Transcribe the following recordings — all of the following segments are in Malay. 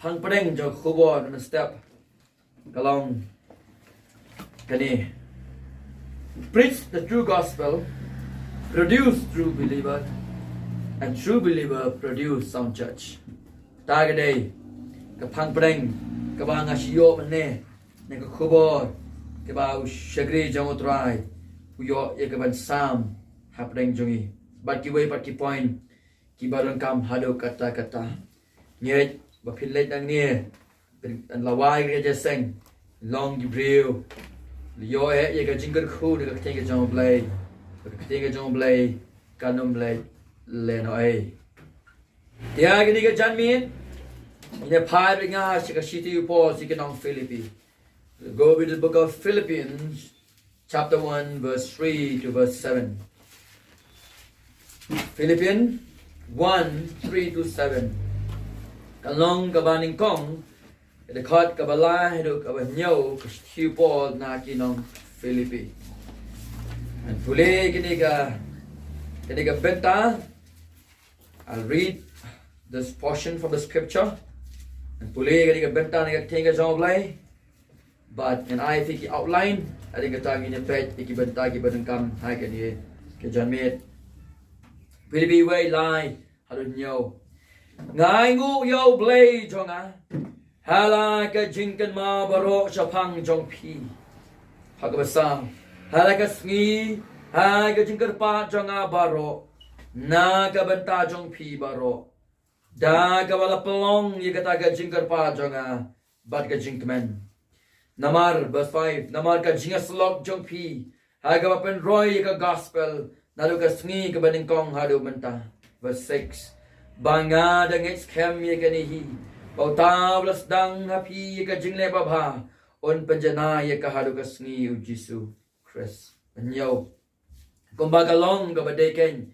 phang preng jo khubo na step kalong kani preach the true gospel, produce true believer, and true believer produce sound church. Tagaday ka phang preng ka ba nga siyo mane ne ka khubo ka ba shagri jong utrai uyo ye ka ban sam hapreng jongi bat ki way pat ki point ki barang kam hado kata nye ba philet dang neเป็นอันละวายก็จะเซ็งลองอยู่เรียวโยเอะยังก็จิงกันคู่เด็กก็เทงกันจงเบลย์ก็เทงกันจงเบลย์กันนมเบลย์เลนเอาเดี๋ยวกันนี่ก็จันมีนเนี่ยพายไปง่ายสิก็ชิติอุปสิกันน้องฟิลิปปี Go with the book of Philippians chapter 1 verse 3 to verse 7 Philippians 1 3 to 7กันลองกับบ้านนิงกงThe card Kabbalah hidup kabanyo kustipol na kinong Philipi. And puli kini ka benta. I'll read this portion from the scripture. And puli kini ka benta ni ka tinga Khublei. But and I think the outline I think ka tagi ni pet iki benta ki badangkam hai kani ke janmit. Philipi way lai harun yo. Ngai ngu yo blay jonga. Hala ka jingkan ma baro shapang jong pi Hagabasang hala ka sngi hai ka jingkan pa jonga baro na ka banta jong pi baro da ka wala pelong ye kata ka jingkan pa jonga bat ka jingkmen namar verse 5 namar ka jingaslok jong pi hai ka pen roy ka gospel nalu ka sngi ka baningkong hadu banta verse 6 banga dang scam ye kanihi Bau tablas dang hapi ka jingle babha on penjana ye ka hadu ka sngi u Jisu Christ. Anyo. Kumbaga long ka badeken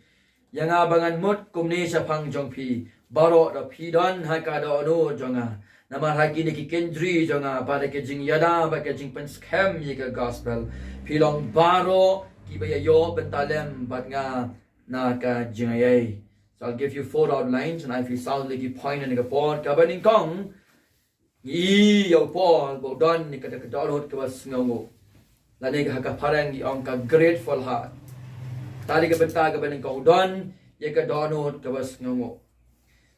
yang abangan mut kumni sa pang jong pi baro da pi don ha ka do no jonga. Namar ha kini ki kendri jonga pada ke jing yada ba ke jing pen scam ye ka gospel. Pilong baro ki ba yo bentalem bat nga na ka jingayay. So I'll give you 4 outlines and if you sound like you point and you point kabaning kong yi yo Paul bo don ni ka dolot ka sngongo la ni ka parang yung ka grateful heart tali ka benta ka baning kong don ye ka donot ka sngongo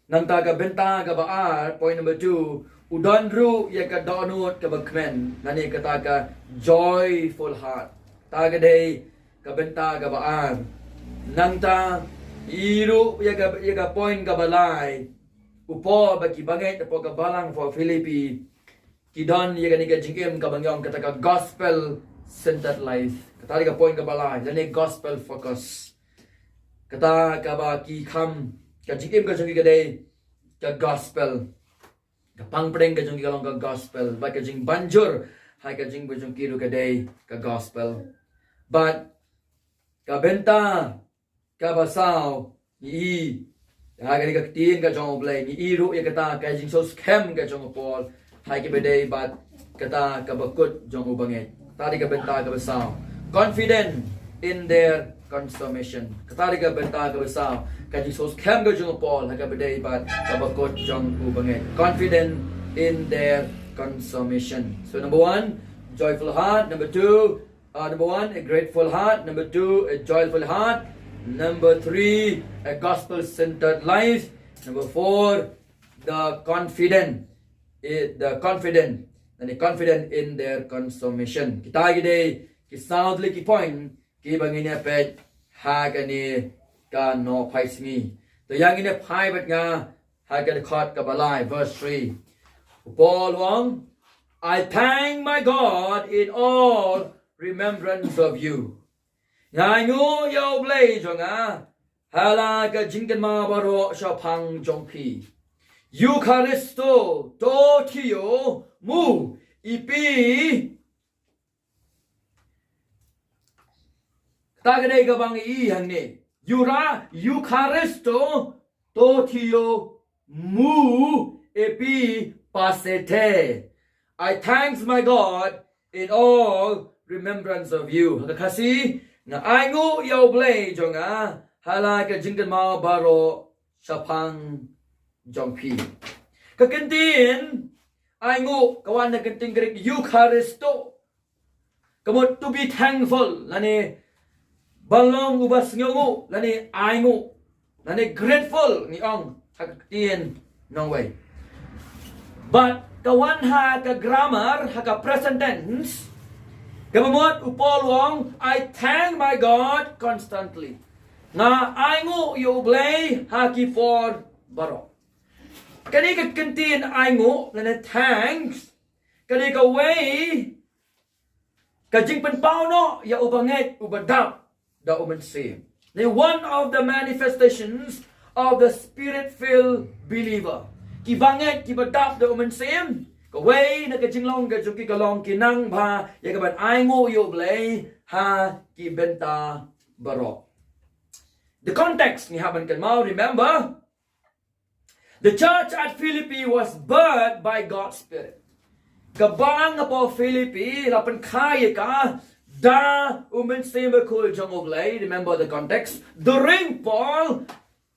nang ta ka benta ka baar point number 2 udon ru ye ka donot ka kren la ni ka ta ka joyful heart ta ka day ka benta ka baar nang ta Iru yaga point kabalay upo bagi bangay tapo kabalang for Philipi kidon yaga niga jingim kabangyong kataka gospel centered life katali ka point kabalay lani gospel focus kata kaba ki kham ka jingim ka jungi kaday ka gospel ka pangpreng ka jungi kalong ka gospel ba ka jing banjur hai ka jing bujung kiru kaday ka gospel but ka benta Kabasaw ni hagani ka ktien ka jong Khublei ni iru ya kata ka jing so scam ka jong Paul hai ki bedai bat kata ka bakut jong ubanget tadi ka benta ka basaw confident in their consummation kata ka benta ka basaw ka jing so scam ka jong Paul hai ka bedai bat ka bakut jong ubanget confident in their consummation. So number 1 joyful heart, number 2 number 1 a grateful heart, number 2 a joyful heart, number 3 a gospel centered life, number 4 the confident and the confident in their consummation. Kita gide ki soundly ki point ki bangine pet ha kani ka no phai sngi to yang ine phai bat nga ha ka khot ka balai verse 3 Paul wong I thank my God in all remembrance of you. Ngai ngu yo blay jonga hala ka jingkan ma baro sha pang jong pi Eucharisto to tiyo mu ipi tagaday ka bang iyan ni Eucharisto to tiyo mu ipi pasete. I thanks my God in all remembrance of you. Khasi na ai ngu yo blay jonga hala ka jingkan ma baro sa pang jong pi Kekentin ai ngu kawan na kenting Greek Eucharisto. Kamot to be thankful lani balong ubas ngu lani ai ngu lani grateful ni ong ktien Nongwei. But kawan ha ka grammar ha ka present tense kamot upol wong I thank my God constantly. Nga ai ngu Khublei ha ki for baro. Kani ka kentin ai ngu lani thanks kani ka way ka jing pen pao no ya ubanget ubadap da uman sim. One of the manifestations of the spirit-filled believer. Ki banget ki badap da uman sim. Ka way na ka jinglong ka juki ka long kinang ba ya ka ban ai ngu Khublei ha ki benta baro. The context ni haban kan mau remember. The church at Philipi was birthed by God's Spirit. Kabang po Philipi, lapan kaya ka, da umensimba kul jong Khublei, remember the context, during Paul's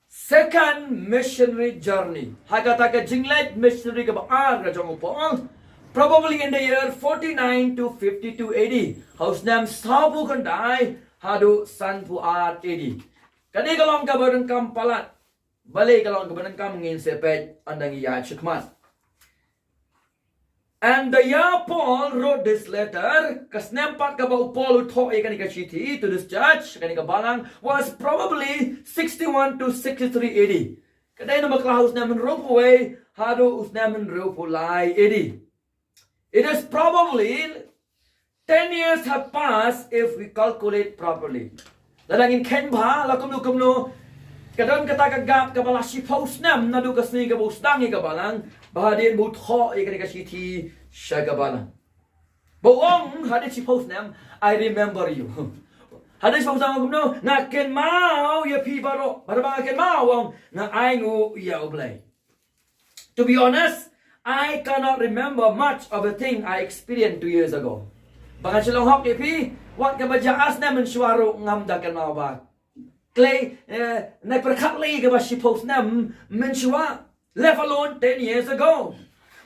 second missionary journey. Hakataka jinglet missionary ka ba jong Paul, probably in the year 49 to 52 AD. House name sabu kandai, hadu sanpu AD. Kani kalong ka barang kam palat, balik kalong ka barang kam ngin sepet andang iya chukman. And the year Paul wrote this letter, kasnempat ka ba Paul utho kani ka chiti to this church, kani ka balang, was probably 61 to 63 AD. Kadai na maklahos naman Nongwei, hado us naman Philipi AD. It is probably 10 years have passed if we calculate properly. Lalangin ken ba, lakumno, kadon kata kagap kabala si post nam nadu kasni ka busdang ka balang bahadin butho kani ka chiti siya ka balang. Boong hadin si post nam I remember you. Hadin si post nam kumno nga ken mau ya pi baro baraba ken mau nga ai ngu ya Khublei. To be honest, I cannot remember much of the thing I experienced 2 years ago. Bangan silong hok pi wat ka ba jaas naman suwaro ngam da kan mau ba. Clay, na perkatli ka ba si post nam menshua, let alone 10 years ago.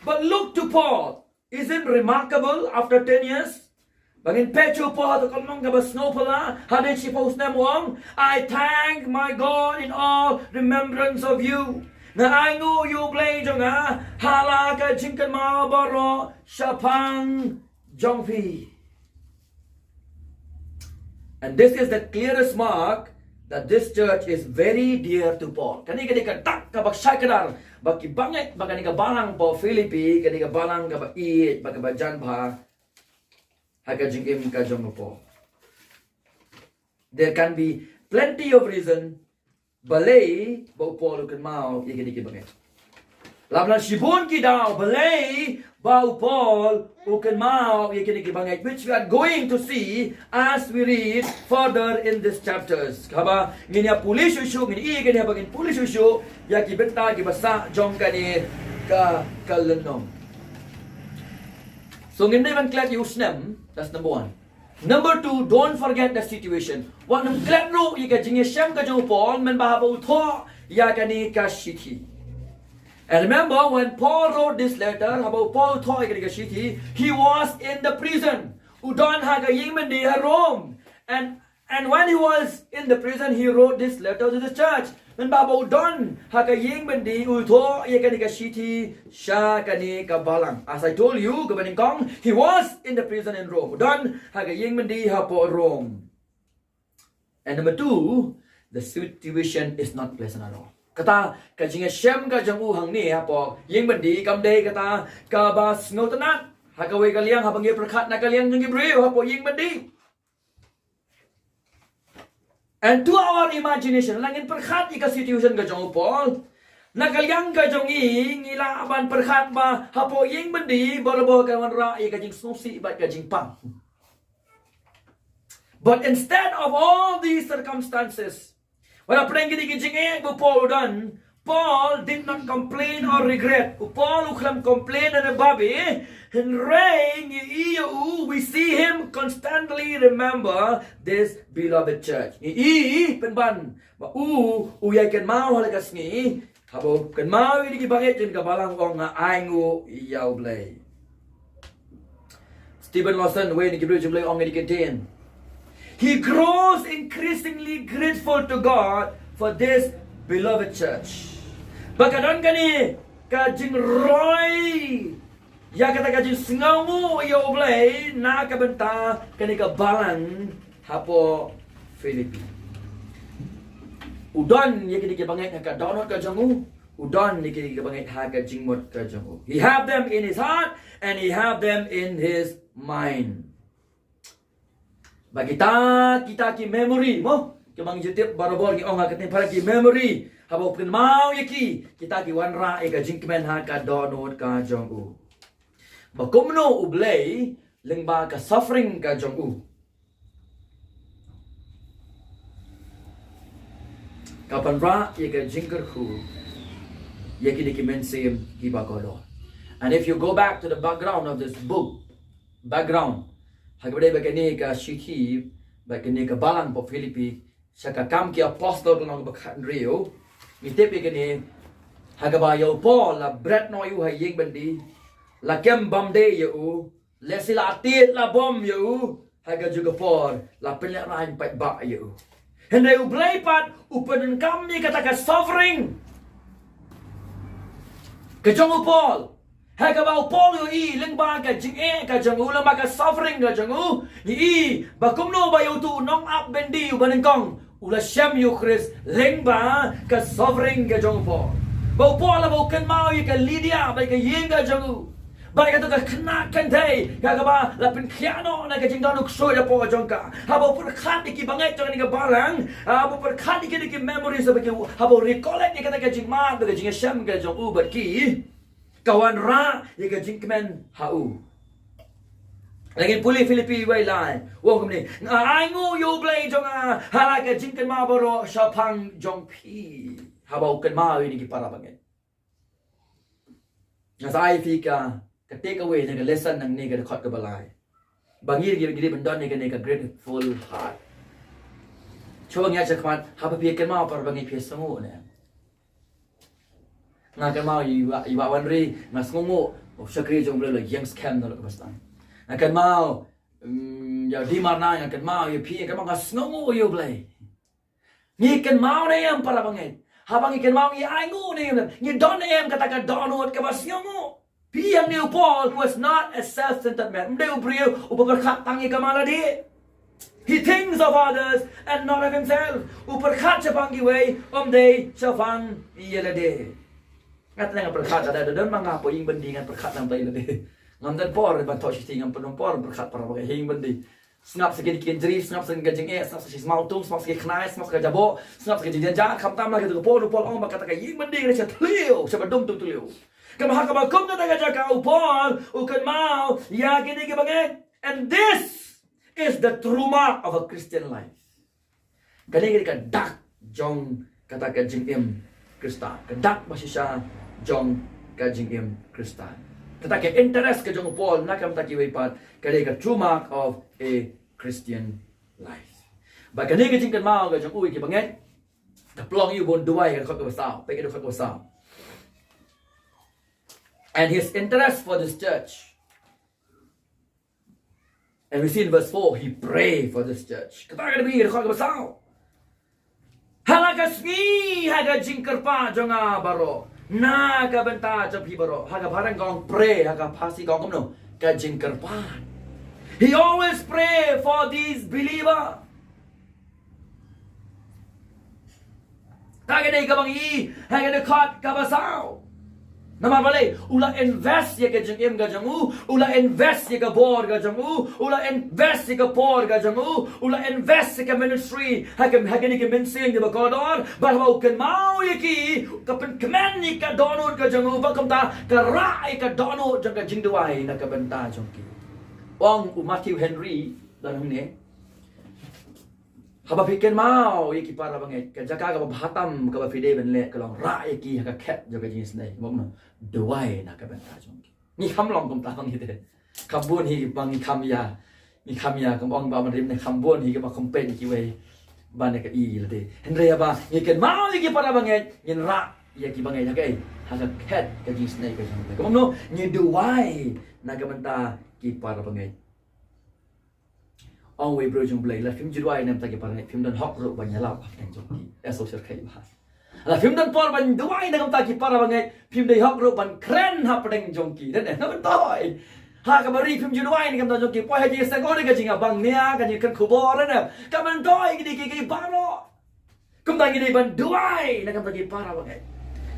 But look to Paul. Isn't remarkable after 10 years? Bangin pecho Paul to kalmong ka ba snow pala, hadin si post nam wong, I thank my God in all remembrance of you. Na ai ngu Khublei jong hala ka jingkan mau baro shapang jongpi. And this is the clearest mark that this church is very dear to Paul. Kani ka tak ka bagsay kadar, baki banget bagani ka balang po Philipi, kani ka balang ka ba iit, baka ba jan ba, haka jingim ka jong po. There can be plenty of reason, balay, ba Paul kan mau, ikani ki banget. Lablan Shibun ki daw, balay, ba Paul, ukan mau, ikani ki banget, which we are going to see as we read further in these chapters. Kaba, nginya pulis usyo, ngini ikani habagin pulis usyo, ya ki benta ki basa, jong kani ka kalanom. So ngini man klat yusnem, that's number 1. Number 2, don't forget the situation. What nam klat ro, ika jingye shem ka jong Paul, men bahaba utho, ya kani ka shiti. And remember, when Paul wrote this letter about Paul he was in the prison. Udon haga yingmendi Rome. And when he was in the prison, he wrote this letter to the church. When Baba Udon haga yingmendi utho yekanika shiti shakani kabalang. As I told you, Gabaningkong, he was in the prison in Rome. Udon haga yingmendi hapo Rome. And number 2, the situation is not pleasant at all. Kata kajinga shem ka jang uhang ni hapo ying bandi kamday kata ka ba sngewthuh hakaway kaliang habang iperkat na kaliang jang Hebreo hapo ying bandi. And to our imagination langin perkat ika situation ka jang Paul na kaliang ka jang ngilaban perkat ba hapo ying bandi borobo ka wanra ika jing snusi bat ka jing pang. But instead of all these circumstances, wala preng gini-gini Paul done. Paul did not complain or regret. Paul uklam complain and babi. And rain we see him constantly remember this beloved church. Penban ba uyay kan mau halagas ni Habo kan mau ini ki banget jin ka balang ong nga aingu yau blay. Stephen Lawson we ni ki blay ong ni ktien. He grows increasingly grateful to God for this beloved church. Bakadon kani ka jing roy ya kata ka jing sngawu yau blay na ka benta kani ka balang hapo Philipi. Udon ye kini banget ka donot ka jangu. Udon ye kini banget ha ka jingmot ka jangu. He have them in his heart and he have them in his mind. Bagi kita ki memory mo. Kemang jetip barabor ki ong ka tin para ki memory. Habo pun mau ye ki kita ki wanra e ka jingkmen ha ka donot ka jangu. Bakumno ublay lengba ka suffering ka jangu. Kapan ra ye ka sngewthuh ye ki mensim ki ba ko. And if you go back to the background of this book, hagabade bagani ka shiti bagani ka balang po Philipi sa ka kam ki apostle ng bakhan rio mitep ye kani hagabayo po la bret no yu hayeng bandi la kem bamde yu le sila tit la bom yu haga juga por la penyak rain pat ba yu. Henday ublay pat upanan kami kata ka suffering. Kajong upol. Hagabaw pol yu lengba ka jing ka jang ulang ka suffering ka jang ni bakumno ba yu tu nong up bendi upanan kong ula syam yu Chris lengba ka suffering ka jang upol. Bau pol la bau kan mau yu ka Lydia ba ka yeng ka jang Balik kata kena kantai, kagaba lapin kiano na kajing danu ksoy po kajongka. Habo perkat iki banget jangan ni barang, habo perkat iki memory sebagai habo recollect ni kata kajing mat kajing syam kajong ubat ki. Kawan ra ni kajing kemen hau. Lagi puli Philipi wai lai. Wong kemni. Aingu yu blay jonga hala kajing ken ma boro syapang jong pi. Habo ken ma ni ki para banget. Nasai fika ka take away na ka lesson ng ni ka khot ka balay. Bangir gidi bendon ni ka grateful heart. Chong ya chakmat haba pi kan ma par bangi pi sangu ne. Nga kan ma iwa wanri ngas ngungu o sakri jong bele yang scam no ka bastan. Nga kan ma ya di marna nga kan ma yu pi kan ma ngas ngungu yu blay. Ni kan ma ne am para bangi. Habang ikan ma ngi ai ngu ne ni don em kata ka donot ka bas ngungu. Piyang ni Paul was not a self-centered man. Mde ubriyo upaperkat tangi kamala di. He thinks of others and not of himself. Uperkat sa pangi way omde sa fang iyalade. Ngat na nga perkat ada don mga po yung bandi nga perkat ng tayo lade. Ngamdan por ban to shi ngam penong por perkat para bagay hing bandi. Snap sa kidikin jri, snap sa gajing snap sa sismautung, snap sa knai, snap sa jabo, snap sa gajing jan kham tam la ka pol ong ba kata ka yung bandi nga sa tliu, sa badum tu tliu. Kamahakabag kum na taga ka upol ukan mau ya kini banget. And this is the true mark of a Christian life. Kani ka dak jong kata ka jingim Krista. Kadak masih siya jong ka jingim Krista. Kata ka interest ka jong upol na kam takiway pat kani ka true mark of a Christian life. Ba kani ka jingkan mau ka jong uwi ki banget. Taplong yu bon duway ka khot ka basaw. Pay ka khot ka basaw. And his interest for this church. And we see in verse 4, he prayed for this church. Kata ka nabi, rekod ka basaw. Halagas ni, haga jingkar pa, jonga baro. Na ka benta, jompi baro. Haga parang gong pray, haga pasi gong kumno, ka jingkar pa. He always pray for these believers. Taga na ikabang haga rekod ka basaw. Namar balay, ula invest ya ka jangim ka jangu, ula invest ya ka board ka jangu, ula invest ya ka por ka jangu, ula invest ya ka ministry, hagani ka minsing di ba kodor, bahwa kan mau ya ki, kapan kemen ni ka donut ka jangu, bakam ta ka rai ka donut jang ka jingduai na ka benta jang ki. Wang Matthew Henry dan ne. Haba piken mau iki para banget ka jaka ka bahatam ka ba fide ben le ka long ra iki ka ket jo ka jenis nei mom no duai na ka benta jong ni kham long kum ta bang hite khambun hi bang ni kham ya ka bang ba man rim ne khambun hi ka ba kompen ki we ba ne ka i le de henre ba ni ken mau iki para banget yin ra ia ki bangai jagai haka cat ka jing snake ka jong blai kamno ni duai na ka banta ki para bangai ong we bro jong blai la phim duai nam ta ki para phim dan hok ro banya la pa tang jong ki social khai bahas la phim dan por ban duai na kam ta ki para bangai phim dei hok ro ban kren ha padang jong ki dan na ban toi ha ka bari phim duai ni kam ta jong ki poi ha ji sa ko ni ka jinga bang nia ka ni kan khubor na ka ban toi ki ba ro kam ta ki ban duai na kam ta ki para bangai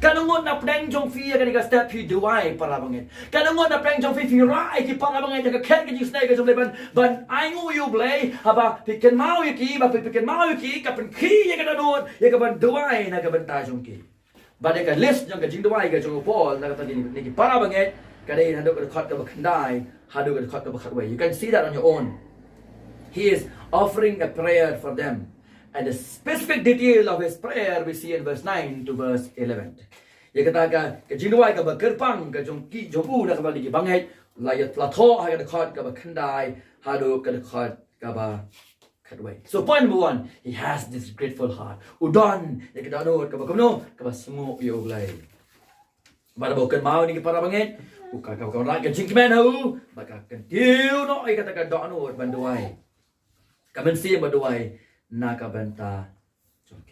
kanungon na pleng jong fi ka ni ka step hi duai para bangai kanungon na pleng jong fi rai ki para bangai ka ken ka ji snake ka jong ban ai ngu yu blai haba piken mau yu ki ba piken mau yu ki ka pen khi ya ka don ya ka ban duai na ka ban ta jong ki ba de ka list jong ka jing duai ka jong pol na ka ta ni ki para bangai ka dei na do ka khat ka ba khandai ha do ka khat ka ba khat wei you can see that on your own he is offering a prayer for them. And the specific detail of his prayer we see in verse 9 to verse 11. Ia kata ka jingduai ka ba kerpang ka jong ki jong u na ka ba li bangai la ya la tho ha ka khat ka ba khandai ha do ka khat ka ba khatwai. So point number 1, he has this grateful heart. Udon ia kata no ka ba kamno ka ba smu yo lai. Ba ba kan mau ni ka para bangai u ka ra ka jingmen hu ba ka kan tiu no ia kata ka do no ban duai. Ka men si ba duai na ka banta jongki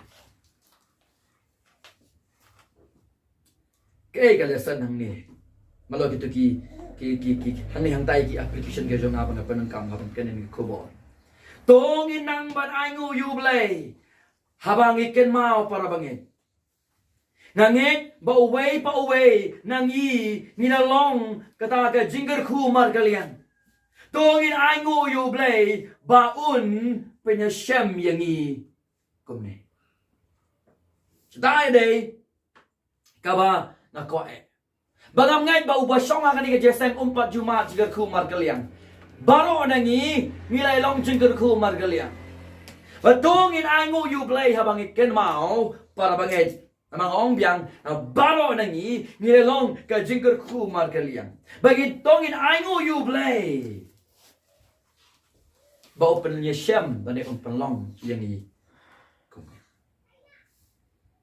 ke ka lesson hang ni malo ki hang ni hang tai ki application ke jong apa pan kam ha pan ni khobor tong in nang ban ai ngu yu blai habang iken mau para bangin nangit ba away nang yi ni na long kata ka jingger khu mar kalian tong in ai ngu yu blai ba un penya shem yang i kumne dai dei kaba na ko e bagam ngai ba uba song ha kani ka jeseng umpat jumat jigar khu mar kalian baro nangi milai long jigar khu mar kalian batung in ai ngu yu play habang iken mau para bangai amang ong biang baro nangi milai long ka jigar khu mar kalian bagi tong in ai ngu yu play ba open nya shem ba ne open long yang ni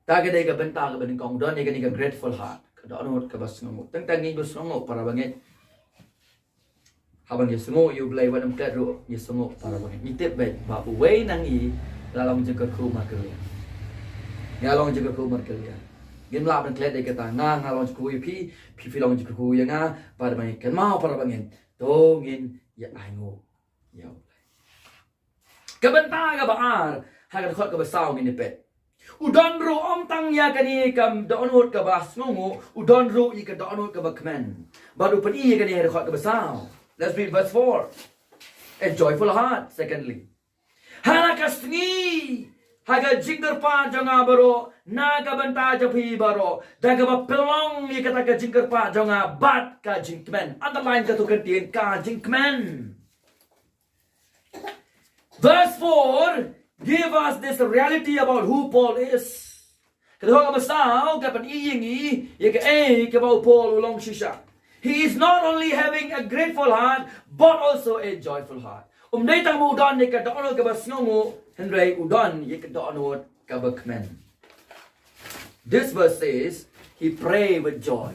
ta ga dei ga benta ga ben kong don ni ga grateful heart ka do no ka bas ngom tang tang ni bas ngom para banget habang yesungo you blai wan ka ro yesungo para banget ni tep ba wei nang i la long je ka khu ma ka ya ya long je ka khu ma ka ya gim la ban klet dei ka ta nga long je khu pi long je khu ya nga para banget kan mau para banget to ngin ya ai ngo ya kabanta ka baar ha ka khot ka basaw ni pet udon ro om tang ya kani kam donot ka bas ngungu udon ro I ka donot ka bakmen baru pan I kani ha khot ka basaw. Let's read verse 4. A joyful heart. Secondly, hala ka sngi ha ka jingger pa jonga baro na ka banta japi baro da ka ba pelong I ka ta ka jingger pa jonga bat ka jingmen underline ka tu ktien ka jingmen. Verse 4 give us this reality about who Paul is. Kada ka basaw ka pan iyingi ye ka ka ba Paul long shisha. He is not only having a grateful heart but also a joyful heart. Dai tang mo udon ni ka dono ka basngo henry udon ye ka dono ka bakmen. This verse says he pray with joy.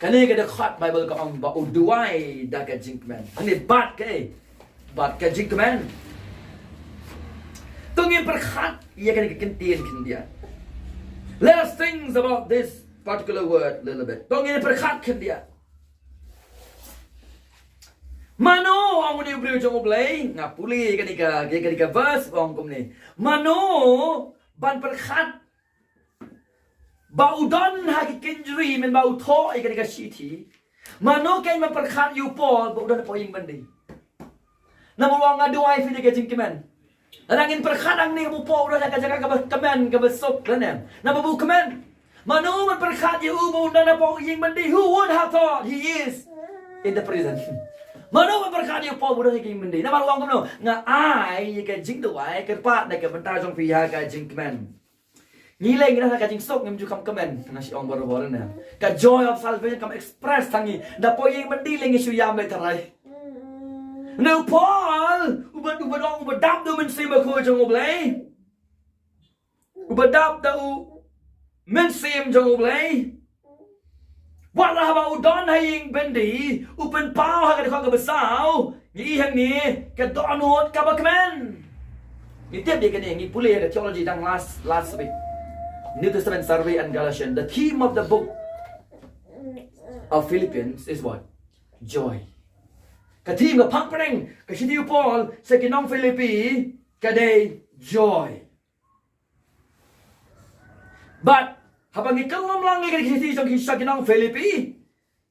Kani ka khat Bible ka ang ba uduai da ka jingmen. Ani bat ka jingmen. Tungin perkhat ia kena ktien dia. Let us think about this particular word a little bit. Tungin perkhat dia. Mano ang muni beliau jong Khublei ngapuli ketika verse ong kumni. Mano ban perkhat baudon hagi kinjri men bau tho ketika city. Mano kan man perkhat you Paul baudon po ing bandi. Namuang ngaduai fi ke jingkiman. Arangin perkadang ni kamu po udah jaga kemen kebesok dan nababu kemen manu man perkad you ubu dan po ying mandi who would have thought he is in the prison manu man perkad you po udah ying mandi nama luang kamu nga ai ka jing duai ka pat na ka benta jong fi ha ka jing kemen nilai ngina ka jing sok ngem ju kam kemen na si ong boro-boro na ka joy of salvation kam express tangi da po ying mandi lengi su yam le tarai. Now Paul ubadap do men sima ko jong Khublei ubadap da u men sim jong Khublei what là ba udon hay bên đi upen pao hay cái con cái besau nghĩ hàng ní cái don hốt cái bậc men nghĩ tiếp đi cái này nghĩ pulih cái theology đang last week New Testament survey and Galatians. The theme of the book of Philippians is what? Joy. Cái theme của Phang Preng cái chi tiêu Paul sẽ cái nông Philippi cái đây joy. But habang ikaw lang cái chi tiêu sa cái nông Philippi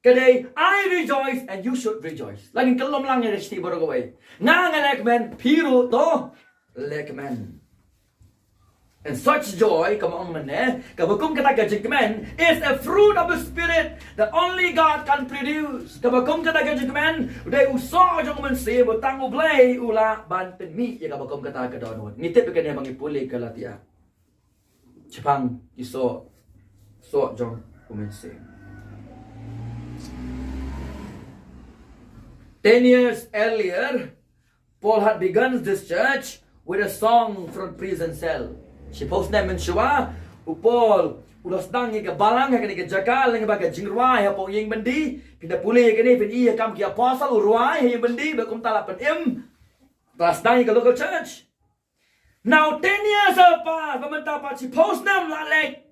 cái đây I rejoice and you should rejoice. Laging kalom lang cái chi tiêu baro gaway. Nga lekmen piro to lekmen. And such joy, kabakum kata kajikmen, is a fruit of the Spirit that only God can produce. Kabakum kata kajikmen, uday uso jong mensi butang Khublei ula ban penmi ya kabakum kata kadonot. Ngitip ka niya mangipuli Galatia. Chipang iso so jong mensi. 10 years earlier, Paul had begun this church with a song from prison cell. Si post namin siya, Paul, ulas nang ikabalang, kani kajakal, nga baga jingruay, hapo yung bandi, pinapuli kani, piniya kam ki apostle, uruay, yung bandi, bakum talapan ulas nang ika local church. Now, 10 years have passed, pamantapat si post nam lalek,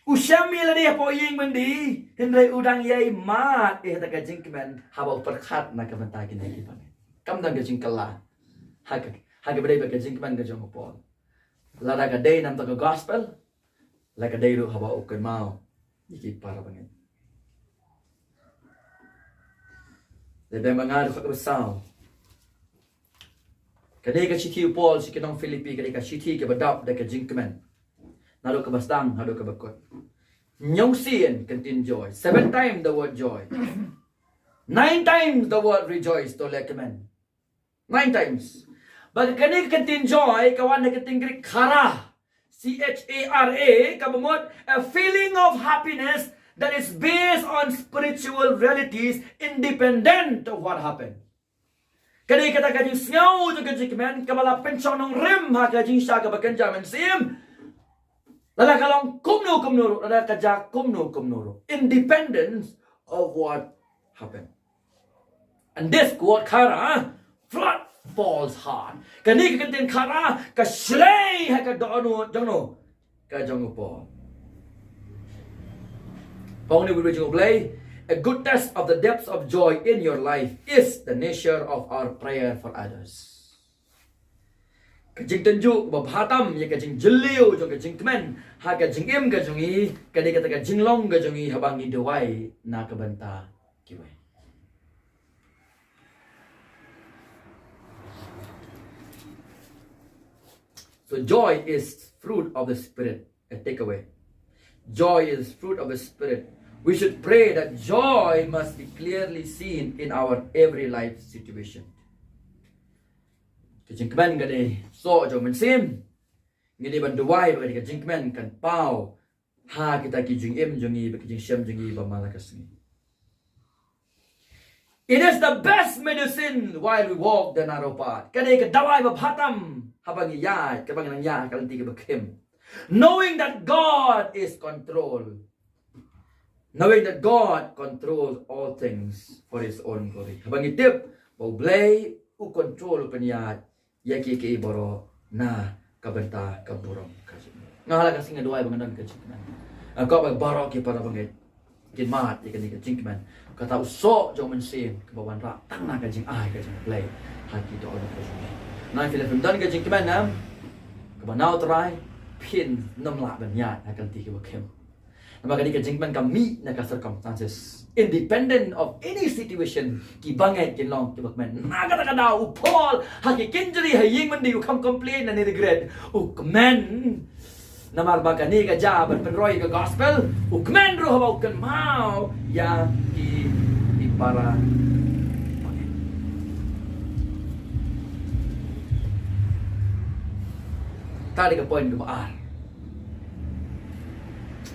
usyami lani hapo yung bandi, hindi udang yay mat, taga jingkiman, habaw perkat na kamantagin na ikipan. Kamdang gajingkala, hagabaday baga jingkiman gajong Paul. Lada ka day nam taga gospel, la ka day ru haba ukan mau, iki para bangin. Debe mangado ka besaw. Kadai ka chiti Paul si kinong Philipi, kadai ka chiti ka badap da ka jingkemen. Nado ka bastang, nado ka bakot. Nyong sin contain joy. 7 times the word joy. 9 times the word rejoice to lekemen. 9 times. But kani contain joy, kawan na contain Greek khara, C-H-A-R-A, kabamot, a feeling of happiness that is based on spiritual realities independent of what happened. Kani kata kajing sngewthuh kajing men, kabala pensyon ng rim ha kajing siya kabagan jaman sim. Lala kalong kumno, lala kajak kumno. Independence of what happened. And this quote khara, flood Paul's heart. Kani ka kantin khara ka shlay ha ka dono jangno ka jango Paul. Paul ni William Khublei, a good test of the depths of joy in your life is the nature of our prayer for others. Kajing tenju babhatam ya kajing jeliu jong kajing kemen ha kajing im kajongi kani kata kajing long kajongi habangi dewai na kabanta kiwai. So joy is fruit of the Spirit. A takeaway. Joy is fruit of the Spirit. We should pray that joy must be clearly seen in our every life situation. Kajingkman gani so jo mensim. Ngini banduwai bagi kajingkman kan pau ha kita kijing im jongi bagi jing syam jongi bamalakas ni. It is the best medicine while we walk the narrow path. Kani kadawai babhatam habang iyay, kabang nangyay, kalanti ka bakim. Knowing that God is control. Knowing that God controls all things for His own glory. Habang itip, Khublei, control paniyat, yaki ki iboro na kabanta kaburong kasi. Ngahalaga singa duway bang nan kajingman. Ako magbaro ki para bangit. Kinmat ikan ni kajingman. Kata usok jong mensin kebawan rak tang na kajing ai kajing Khublei. Haki do ono kajing. Nai Philipi dan kajing keman nam. Kebanau terai pin namla banyat akan ti kebakem. Maka ni kajing keman kami na ka circumstances independent of any situation ki bangai kin long kebakman. Na kata kada Paul haki kinjeri haying mandi ukam complain and regret. Ukman namar baka ni ka jaban penroy ka gospel. Ukman ro habaw kan mau ya ki para tadi ka point kemaan.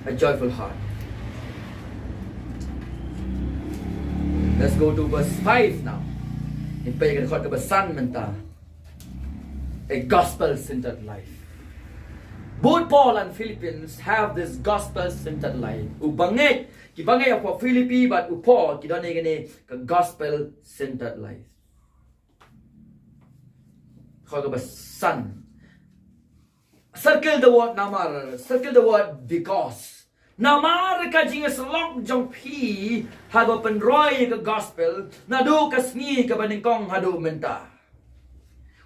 A joyful heart. Let's go to verse 5 now. Impay ka nakot ka basan menta. A gospel-centered life. Both Paul and Philippians have this gospel-centered life. Ubangit, kibangay ako Philippi, but Paul, kidonay gani ka gospel-centered life. Son. Circle the word namar. Circle the word because. Namar ka jinga slok jong pi hado penroy ka gospel nado kasngi ka baningkong hado menta.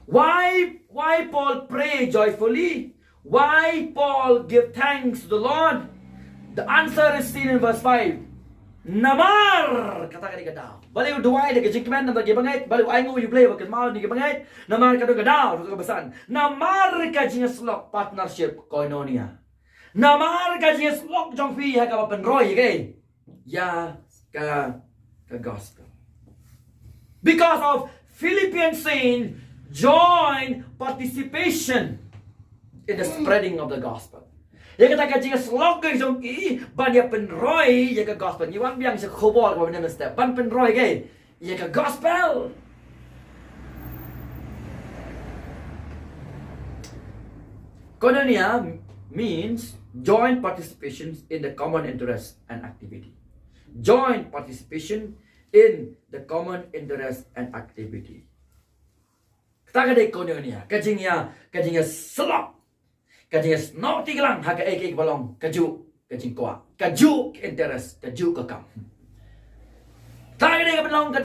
Why Paul pray joyfully? Why Paul give thanks to the Lord? The answer is seen in verse 5. Namar kata ka daw. Baliw duway de jingkman na gibangay, baliw ay ngo you play wag mao ni gibangay. Namar ka daw ka basan. Namar ka jinga slok partnership koinonia. Namar ka jinga slok jong pi ha ka penroy kay. Ya ka gospel. Because of Philippians saying join participation in the spreading of the gospel. Ya kata ka jinga slok ka jong ki ban ya penroy ya ka gospel. Ni wan biang sa khobol ko na step. Ban penroy kay ya ka gospel. Koinonia means joint participation in the common interest and activity. Joint participation in the common interest and activity. Kata ka de koinonia, kajingya slok. Kajing snok tiglang haka eke balong kaju kajing kwa kaju interest kaju kakam. Tagi ka balong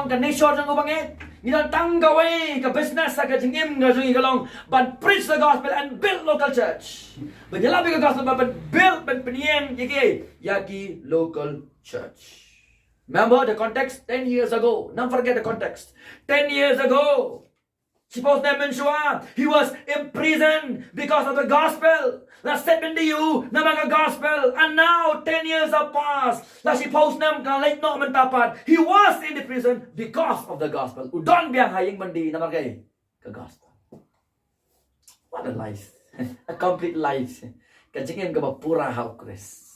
ka nation ng ubangit. Ngilang tanggaway ka business sa kajing im kajing galong but preach the gospel and build local church. Banyalabi ka gospel but build but penien yaki local church. Remember the context 10 years ago. Don't forget the context. 10 years ago. Suppose that Mensua, he was imprisoned because of the gospel. Let's step into you, na mga gospel. And now, 10 years have passed. Let's suppose na late no tapat. He was in the prison because of the gospel. Udon biyang haying mandi na magay ka gospel. What a life. A complete life. Kajingin ka ba pura how Chris.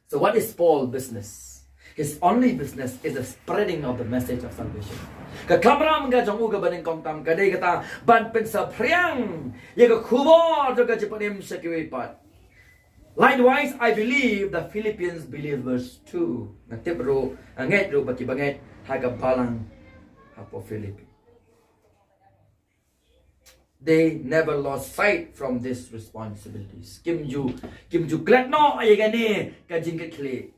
So what is Paul's business? His only business is the spreading of the message of salvation. Kakamram ga jong uga baning kong tam kadai kata ban pen sa priang ye ka khubor jo ka jipanim sa kiwipat. Likewise, I believe the Philippians believe verse 2. Na tibro anget ro baki banget haga balang hapo Philippi. They never lost sight from these responsibilities. Kim ju klet no ay gani ka jingket kli.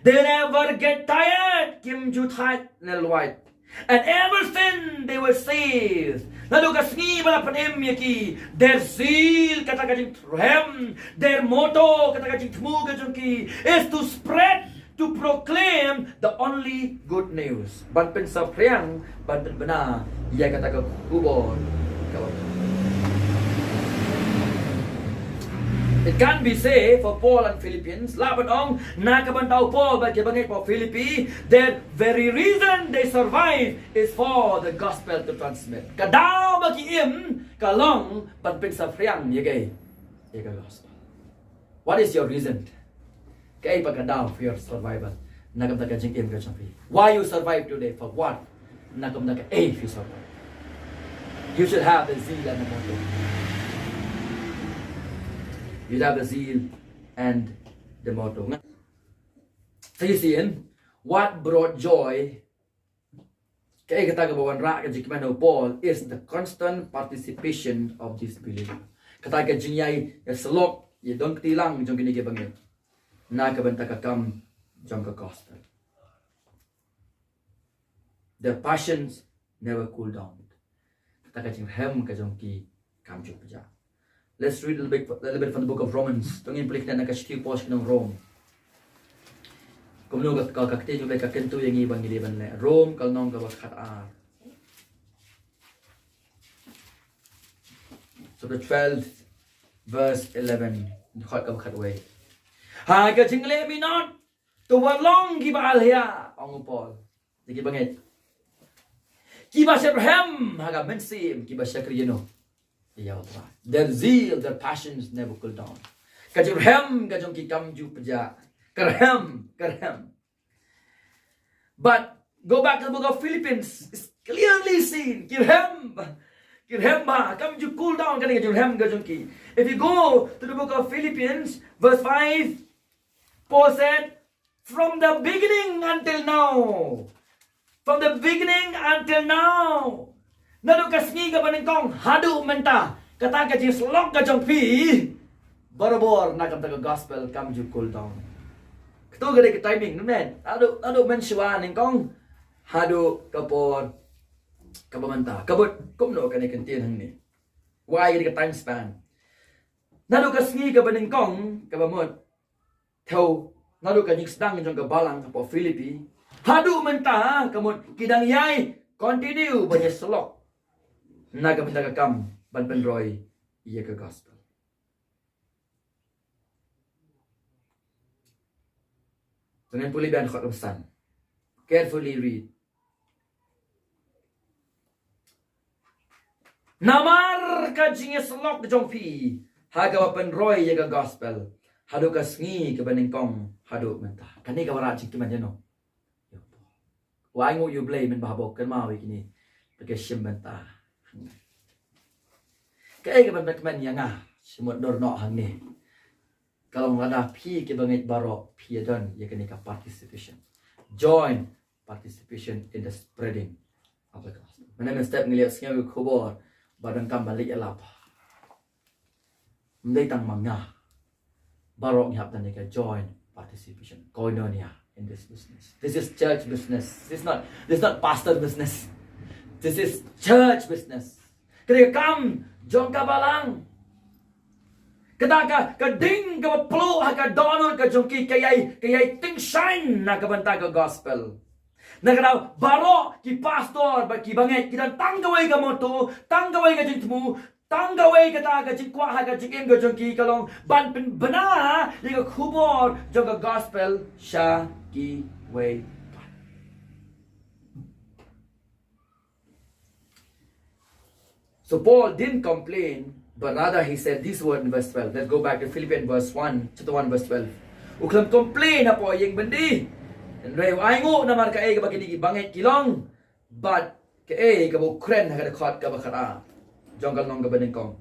They never get tired. Kim ju tight nel white. And ever since they were saved, nalugas ni bala panem yaki, their zeal kata kajing trem, their motto kata kajing tmu kajing ki is to spread, to proclaim the only good news. Ban pen sa priang, ban pen bana, iya kata ka kubon. It can be said for Paul and Philippians, laban ong nakabantaw Paul bagi bangit po Philippi, their very reason they survive is for the gospel to transmit. Kadaw bagi im kalong panpin sa priang yagay gospel. What is your reason? Kay pagkadaw for your survival. Nakamda ka jing im ka champi. Why you survive today? For what? Nakamda ka if you survive. You should have the zeal and the motto. You have the zeal and the motto. So you see, what brought joy kay katagabawan ra ka jikman Paul is the constant participation of this believer. Kataga jinyay salok ye dong tilang jong kinigibangit. Na kabanta ka kam jong ka gospel. Their passions never cool down. Kataga jing hem ka jong ki kam jong paja. Let's read a little bit from the book of Romans. Tungin pelik na nakastiu pos ng Rome. Kumno ka ktien yung ka kento yung ibang iliban le. Rome kalnong ka khatar. So the 12th verse 11. Khot ka khatway. Ha ka jingle mi not to walong gibal hiya ang Paul. Digi bangit. Kiba Abraham haga mensim kiba Kristo. Their zeal, their passions never cool down. Kajurhem kajong kikam ju paja. Karhem. But go back to the book of Philippians. It's clearly seen. Kirhem Remember, come to cool down. If you go to the book of Philippians, verse 5, Paul said, from the beginning until now. From the beginning until now. Nadu kasngi ka baningkong hadu menta. Kata ka jing slok ka jong pi. Barabor na kam taga gospel come to cool down. Kto gade ka timing men. Adu mensyua ningkong hadu kapor kabamanta. Kabut kumno ka ni kentien hang ni. Why gade ka time span. Nadu kasngi ka baningkong kabamot. Theo nadu ka jing sedang jong ka balang kapor Philipi. Hadu menta kamut kidang yai continue banyak selok. Naga benda kam ban penroy ia ke gospel. Dengan pulih ban khot pesan. Carefully read. Namar ka jinge selok jong pi. Haga penroy ia ke gospel. Hadu ka sngi ke baningkong hadu menta. Kani ka wara cik man jeno. Why ngu you blame men babok kan mau ini. Pakai Shibun ta. Kaya ka man yang ah semut dor no hang ni. Kalau ada pi ke bangit barok pi don ya kini ka participation. Join participation in the spreading of the gospel. Mana step ngeliat sngewthuh badan kam balik elap. Mendai tang mangah. Barok ni hap dan ka join participation. Koinonia in this business. This is church business. This is not pastor business. This is church business. Ketika kam jong ka balang. Ketika ka ding ka plo ka donor ka jong ki kayai ting shine na ka banta ka gospel. Na kada baro ki pastor ba ki banget kita tanggawai ka moto, tanggawai ka jintmu, tanggawai ka ta ka jikwa ha ka jikim ka jong ki kalong ban pen bana ni ka khubor jong ka gospel sha ki way. So Paul didn't complain, but rather he said this word in verse 12. Let's go back to Philippians verse 1, chapter 1 verse 12. Uklam complain na po yung bendi. And ray ay ngo namar ka ay kabagini bangit kilong, but ka ay kabo kren ha kadakot ka bakara. Jonggal nong gabaning kong.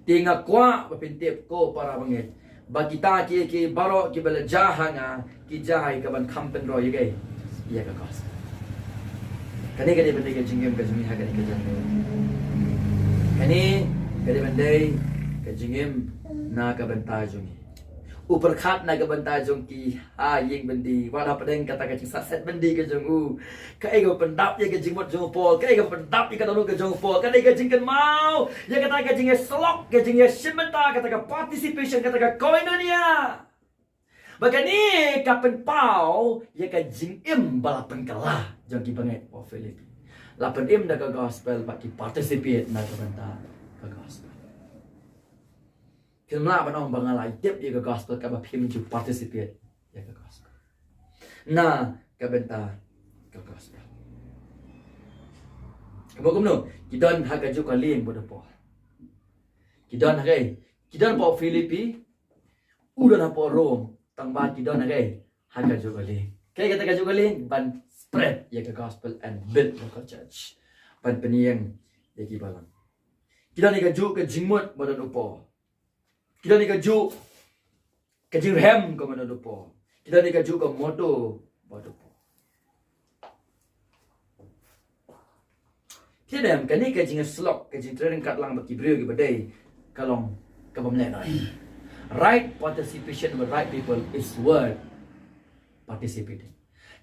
Tinga kwa papintip ko para bangit. Bagita ki baro ki balajaha nga ki jahay kaban kampen ro yugay. Iya ka kos. Kani bendi ka jingim ka jumi ha kani ka jangim. Kani bendi ka jingim na ka bantajong. Uperkat na ka bantajong ki ha ying bendi wala padeng kata ka jing saset bendi ka jong kai ka pendap ya ka jingmot jong Paul kai ka pendap ka tanu ka jong Paul kani ka jingkan mau ya kata ka jing slok ka jing Shibun ta kata ka participation kata ka koinonia. Bagani kapen pau ya ka jing balapan kalah jong ki banget po Philipi. Lapan na ka gospel baki participate na ka banta ka gospel. Kilma banong bangalay tip ya ka gospel ka bapim to participate ya ka gospel. Na ka banta ka gospel. Kamu kidon ha ka ju ka ling bodo po. Kidon ha kay kidon po Philipi udan ha po Rome tangba kidon ha kay ha ka ju ka ling. Kay kata ka ju ka ling ban spread ya ka gospel and build local church. Ban peniyang ya ki balang. Kita ni ka ju ka jingmot bodo po. Kita ni ka ju ka jinghem ko bodo po. Kita ni ka ju ka moto bodo po. Tiada kani ka jing slok ka jing training kat lang baki brio ki badai kalong ka bamle noi. Right participation with right people is word participating.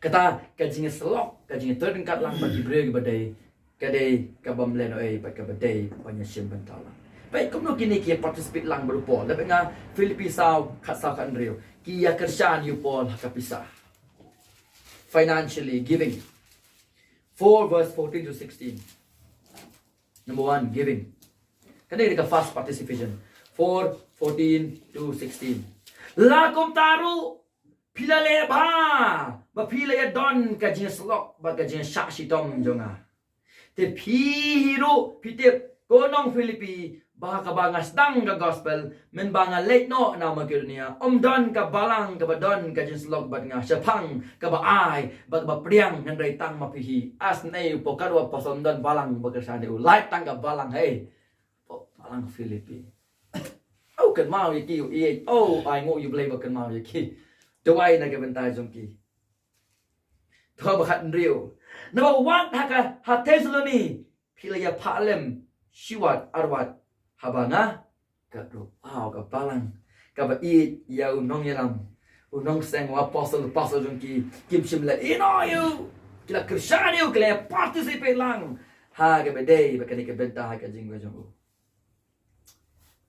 Kata kajing selok, kajing terdekat lang bagi beri badai, kadai kabam leno bat kabadai banyak Shibun tala. Baik kamu kini kia participate lang berupa. Lepas ngah Philipi saw kat saw kan rio. Kia kerjaan you Paul kapisa. Financially giving. 4 verse 14 to 16. Number 1 giving. Kadai dekat fast participation. 4 14 to 16. Lakum taru pila leba. Bapila ya don kajing slok ba kajing syak sitom jonga. Te pihiro pitip konong Philipi Bah ka bangas dang ka gospel men banga late no na magirnia don ka balang ka badon ka jins log bat nga syapang ka ba ai ba priang nan rai tang mapihi as nei pokarwa pason don balang bagasane u light tang ka balang hey balang Philipi oh kan mau yaki e oh ai ngo you play ba kan mau yaki dawai na ka bentai jongki tho ba khat riu number 1 ha Thessaloni pilaya palem shiwat arwat habanga ka ro ka balang ka ba i ya unong yaram unong seng apostle jongki kim shimla ino you kila Christian you kila participate lang ha ka ba day ba kani ka benta ha ka jingwe jong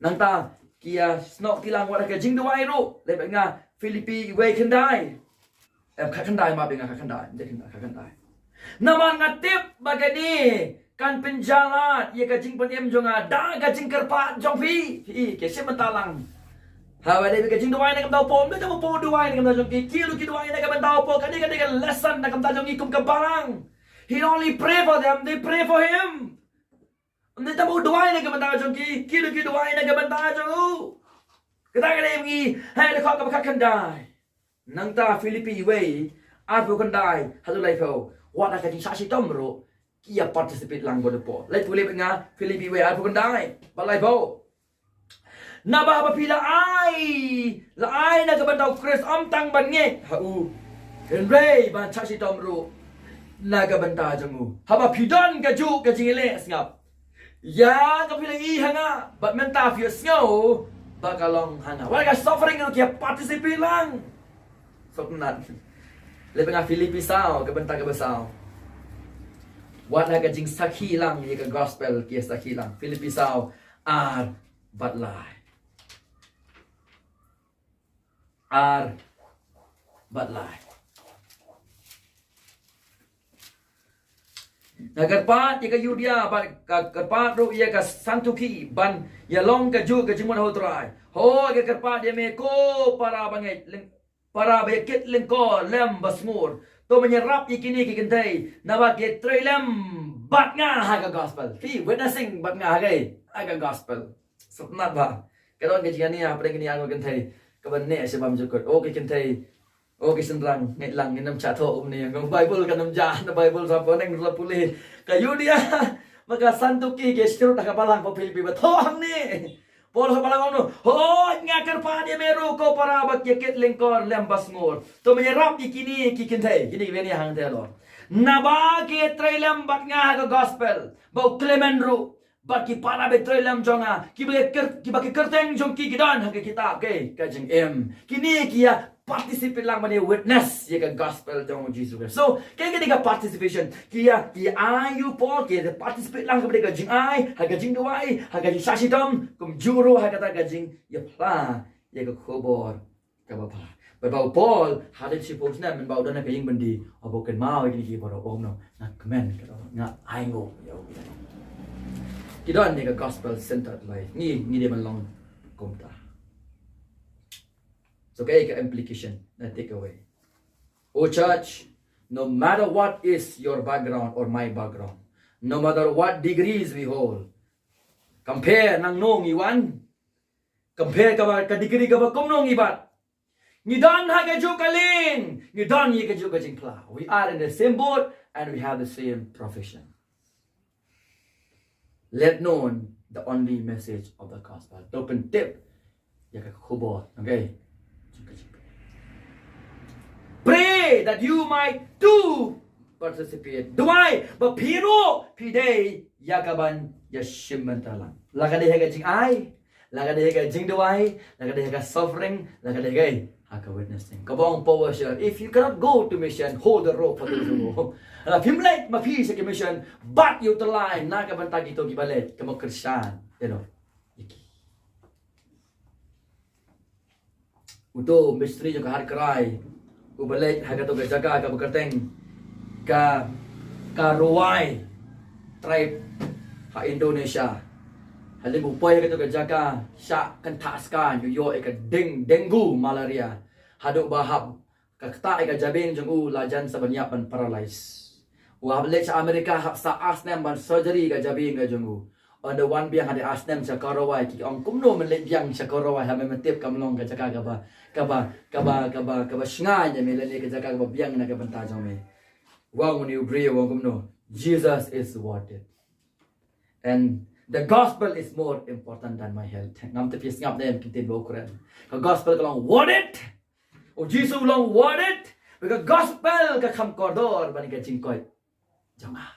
nang ta kia snok kilang wa ka jing duai ro le ba nga Philipi we can die ka kan dai ma benga ka kan dai de ka kan dai naman ngatip bagani kan penjalat ye ka jing penem jonga da ka jing kerpa jong fi ke se mentalang ha wa de ka jing duai na kam tau pom de po duai na kam tau jong ki lu ki duai na kam tau po kan ka lesson na kam tau jong kum ka barang he only pray for them they pray for him ne ta po duai na kam tau jong ki lu ki duai na kam tau jong ka ta ka de mi ha de ka ka kan dai nang ta Philipi we a pu kan dai ha tu lai pho wa na ka jing sa si tom ro kia participate lang bodo po lai tu le nga Philipi we a pu kan dai ba lai pho na ba ba pila ai la ai na ka ban dau Chris om tang ban nge ha u en rei ban sa si tom ro na ka ban ta jong u ha ba pidon ka ju ka jing le ngap ya ka pila I hanga but menta fi snow ba ka long hanga wa ka suffering kia participate lang so nat le nga Philipi sao ka benta ka basao wat na ka jing sakhi lang ye ka gospel kia sakhi lang Philipi sao ar but lie ar but lie nagarpat ye ka Yudia ba ka karpat ro ye ka santuki ban ya long ka ju ka jimon ho trai ho ka karpat ye me ko para bangai para bekit lengko lem basmur to menyerap ikini kikentai nawa ke trelem bat nga ha ka gospel fi witnessing bat nga gai aga gospel sapnat ba kadon ke jani apa kini anu kentai kabanne se bam jukot okay kentai okay sendrang ngai lang nginam cha tho ni ngong bible kanam ja na bible sa po nang la puli kayu dia maka santuki ke sirut ka balang po Philipi ba tho hang ni Pol sa palang ono, hoy nga karpa dia meru ko para bak yakit lengkor lembas ngor. To menyerap ikini kikintay, kini beni hang telo. Naba ke trailem bak nga ka gospel, bau klemenru, bak ki para be trailem jonga, ki bak kerteng jong ki gidan hang kitab ke kajeng em. Kini kia participate lang mani witness ye ka gospel jong Jesus Christ. So kaya ka participation kia ayu po kia participate lang kepada ka jing ai ha ka jing duai ha ka jing sasidom kum juru ha kata ka jing ye pla ye ka khobor ka ba pa ba Paul ha de si pos na men ba don na ka jing bendi abo ken mau ni ki boro om no na comment ka nga ai ngo yo kidon ni ka gospel centered life ni de man long komta. So kaya ka implication na take away. Oh church, no matter what is your background or my background, no matter what degrees we hold, compare nang nong iwan, compare ka degree ka ba kum nong ibat, ngidan ha ka ju kaling, ngidan ye ka ju ka jing pla. We are in the same boat and we have the same profession. Let known the only message of the gospel. Open tip, ya ka khubot, okay? Pray that you might too participate. Duai, but piro, pide, yakaban, yashimentalang. Lagade hega jing ai, lagade hega jing duai, lagade hega suffering, lagade hega haka witnessing. Kabong power share. If you cannot go to mission, hold the rope for those who go. Pimlek mapi sa mission, but you to line, nakabantag ito gibalet, kamo Christian, you know. Uto misteri jo kahar kerai ubalik hagato ga jaga ka bekerteng ka ruai tribe ha Indonesia halim upaya ka to ga jaga sya kan taskan yo ka dengue malaria haduk bahab ka kta ka jabing jong u lajan sabanya ban paralyze wa hablet sa Amerika hap sa as nem ban surgery ka jabing ka jong u on the one biang ada asnem sakarawai ki ong kumno men le biang sakarawai ha men tiap kamlong ka jaka ka ba shngai je me le ka jaka ka biang na ka banta jong me wang ni ubri wang kumno Jesus is worth it and the gospel is more important than my health ngam te pis ngap nem kitin bo kren ka gospel ka long worth it o Jesus long worth it because gospel ka kham kodor bani ka jingkoi janga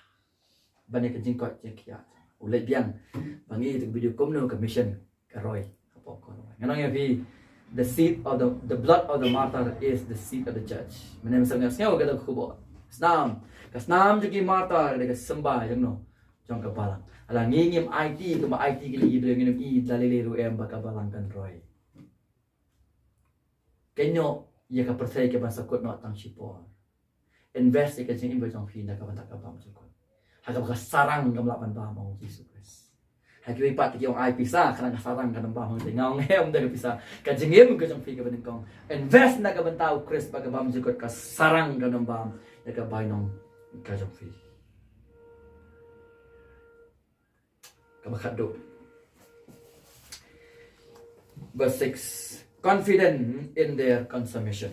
bani ka jingkoi je kia ulai biang bangi tu video komno ka mission ka roi ka pop ko nganong ya vi the seed of the blood of the martyr is the seed of the church menem sang ngau ka khubo snam ka snam jugi martyr de ka sembah jangno jong ka balang ala ngingim IT ka ma IT ki li ngim I dalile ru em ba ka balang kan roi kenyo ya ka percaya ke basa kot no tang sipor invest ke jing imba jong phi na ka banta ka bam jong haga ka sarang kam lapan ba mong Jesus Christ hagi pat ki ong ai pisa kana ka sarang ka ba mong ngong hem de pisa ka jingim ka jong phi ka ban kong invest na ka banta Christ ba ka bam jong ka sarang ka ba ya ka bai nong ka jong phi ka ba khado verse 6 confident in their consummation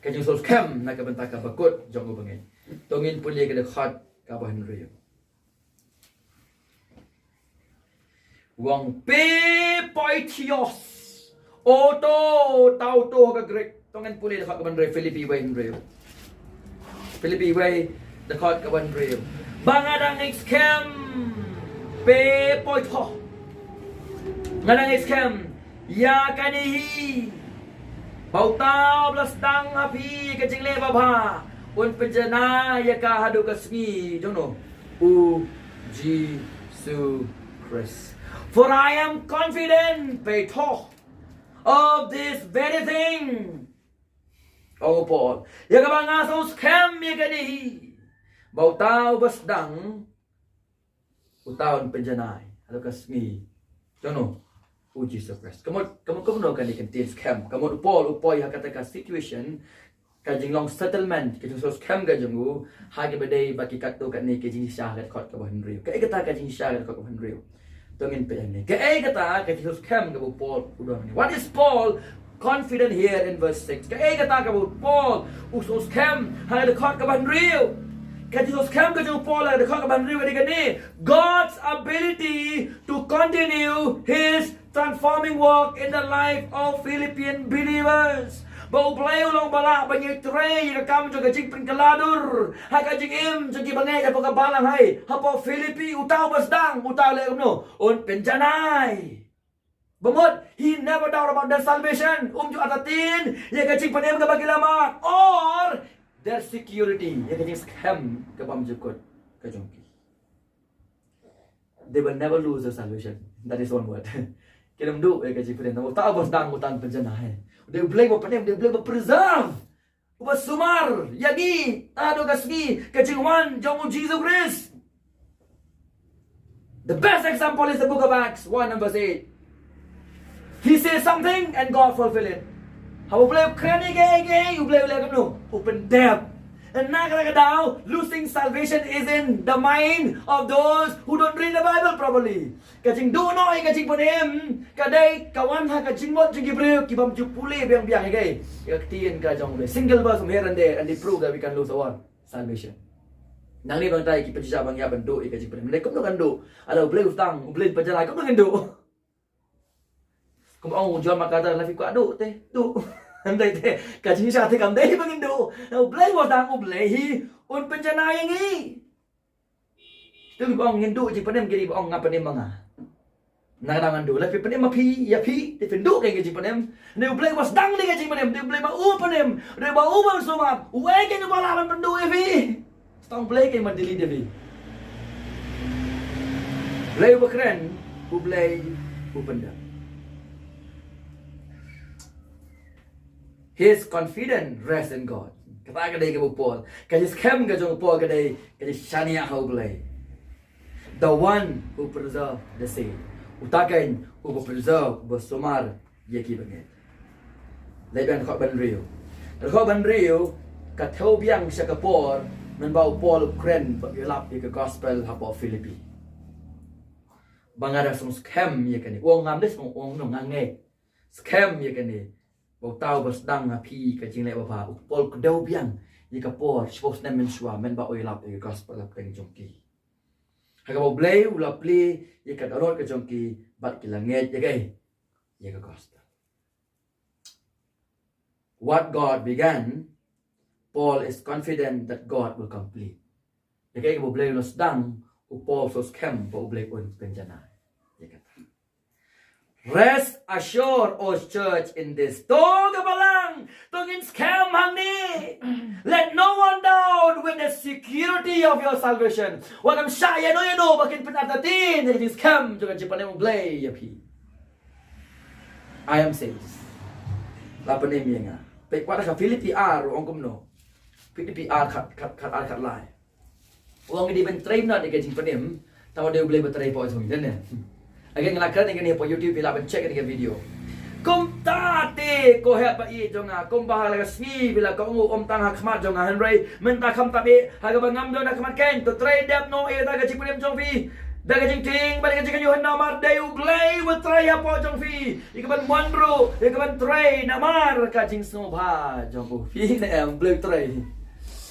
ka jong sol kem na ka banta ka bakut jong ubangin tongin puli ka de khat ka ba henry wang pe poitios auto tauto ka grek tongan puli de khat ka ban re Philipi way henry Philipi way de khat ka ban re bangadang scam pe poito ngadang scam ya kanihi bau tau belas dang api ke jingle baba un penjana ya ka hadu ka smi jono u Jesus Christ for I am confident beto of this very thing oh Paul ya ka banga so scam ya kanihi bau tau belas dang utaun penjana hadu ka smi jono oh Jesus Christ. Kamu no kan ikan tis scam. Kamu Paul upoi hakata situation ka jinglong settlement ke so scam ga jungu ha ke bedai baki kakto kan ni ke jing sha ga khot ka ban riu. Ka kata ka jing sha ga khot ka ban riu. Tongin pe ni. Ka kata ka so scam ga Paul udon ni. What is Paul confident here in verse 6? Ka kata ka Paul so scam ha ga khot ka ban riu. God's ability to continue His transforming work in the life of Philippian believers. Bau play ulong bala banyak tray ka kam juga jing pengkaladur. Hai ka jing im jing bangai ka pagkabalang hai. Hapo Philippi utaw basdang utaw le no on penjanai. Bamot, he never doubt about their salvation. Ju atatin ya ka jing panem ka bagilamat or their security ya ka jing scam ka pam jukot ka jongki. They will never lose their salvation. That is one word. Kiram do ya ka jing panem utaw basdang utan penjanai. They blame apa nem, they blame preserve. Uba sumar, yagi, tado kasgi, kacingwan, jongu Jesus Christ. The best example is the book of Acts 1 and verse 8. He says something and God fulfill it. How blame kren you blame no open depth. And now losing salvation is in the mind of those who don't read the Bible properly. Kacing do no kacing panem kadai kawan ha kacing mot jing Hebrew kibam jupule biang kai. Ktien ka jong le single verse here and there and they prove that we can lose our salvation. Nang ni bang tai ki pejja bang ya bendo kacing panem. Mereka pun kan do. Ada boleh utang, boleh penjara kau kan do. Kau mau jual makanan lafi ku adu teh do. Andai teh kacing sa teh kam dei bang do. Boleh watang boleh hi un penjana yang ni. Tu bang ngindu ji panem giri bang ngapa nem manga. Nang do lafi panem mapi ya pi te pendu kai ji panem. Ne boleh was dang ni ji panem, ne boleh ba u panem, ne ba u bang sumat. Uwe ke ni bala man pendu e pi. Stong boleh ke man dili devi. Boleh ba kren, boleh u penda. His confidence rests in God. Kata kadai ke Paul, kadai scam ke jong Paul kadai shania Khublei. The one who preserve the seed. Utakan who preserve bersumar yaki banget. Leban kau ban riu. Kau ban riu katau biang syakapor membau Paul kren bergelap ke gospel hapa Philipi. bangada song scam ye kan ni ong ngam des ong no ngange scam ye kan ni bau tau bas dang api ka jing le ba pa pol ko dau biang ye ka por supposed nem shua men ba oi lap ye gospel lap teng jongki ha ka bau blay ula pli ye ka dorot ka jongki bat ki langet ye kai ye ka gospel. What God began, Paul is confident that God will complete. Ye kai ka bau blay lo sedang Paul so scam bau blay un penjana. Rest assured, O church, in this. Tong kabalang, tongin scam hangni. Let no one doubt with the security of your salvation. Wakam saya no bakin penatatin jadi scam juga jipan mo blay yapi. I am saved. Lapan ni nga. Pek pada ka Philipi ong kumno. Philipi kat lai. Uang di ben train na di kajing panim. Tahu dia boleh bertrai po semua dan again ngelakan dengan po YouTube bila ben check dengan video. Kum tate ko he pa I jonga kum bahal ka smi bila ko om tang ha khmat jonga Henry menta kham tabi ha ga bangam do na khmat ken to trade dep no e da ga chi punem jong fi da ga jing ting ba ga jing yo namar de u play with try ha po jong fi I ka ban wanro I ka ban tray namar ka jing sno bha jong bu fi na em blue tray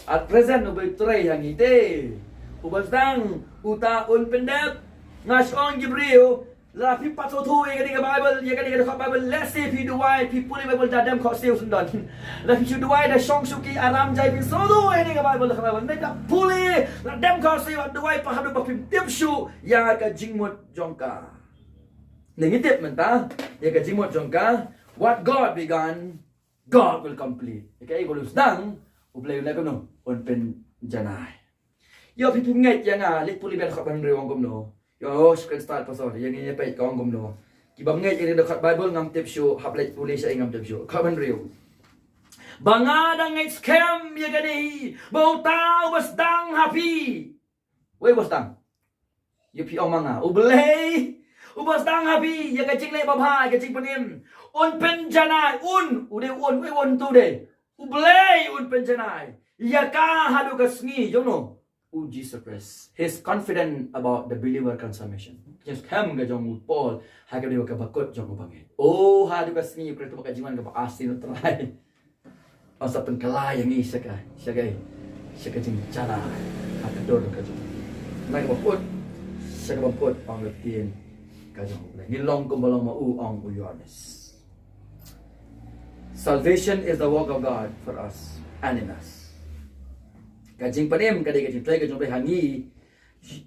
at present no blue tray yang ite ubastang uta un pendep ngas on Jibril la pi patotu ye kan Bible ye kan Bible let's see pi duai pi puli Bible dadam kho sel sundan la pi duai da song suki aram jai pi sodo ye kan Bible Bible ne ka puli la dam kho sel duai pa hadu pa pi tip shu ya ka jingmot jongka ne ngitip menta ye ka jingmot jongka what God began God will complete ye ka igolus dang ublay la kono on pen janai yo pi ngai yang lik puli ben kho ban riwang komno yo screen start pasal yang ini pe kong gomno ki bangai ini dekat Bible ngam tip show hablet tulis saya ngam tip show kaban riu banga dang scam ya gani bau tau bas dang happy we bas dang you pi omanga ublei ubas dang happy ya ka jing le ba bha ka jing panim un pen janai ude we tu de ublei un pen janai ya ka hadu ka sngi you know Jesus Christ. He's confident about the believer consummation. Just kam ga jong Paul ha ga dewa ka bakot jong bangit. Oh ha du ka sni kreto ka jiman ka asin try. Asa pen kala yang isa ka. Siya jing cara ha ka dor ka jong. Nai ka bakot. Siya ka bakot pang ktien ka jong. Ngilong ko balong mau ong uyones. Salvation is the work of God for us and in us. Kajing panim kadai kajing play kajing play hangi